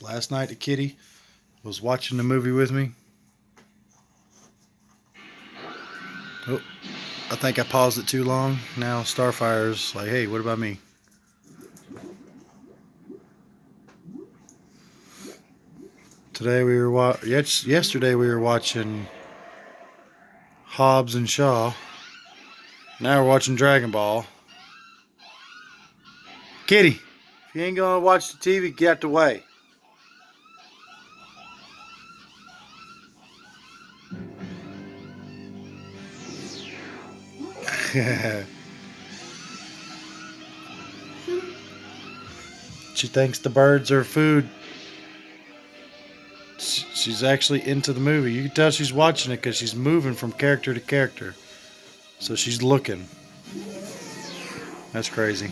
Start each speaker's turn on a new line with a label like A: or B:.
A: Last night, the kitty was watching the movie with me. Oh, I think I paused it too long. Now Starfire's like, hey, what about me? Yesterday we were watching Hobbs and Shaw. Now we're watching Dragon Ball. Kitty, if you ain't gonna watch the TV, get out the way. She thinks the birds are food. She's actually into the movie. You can tell she's watching it because she's moving from character to character. So she's looking. That's crazy.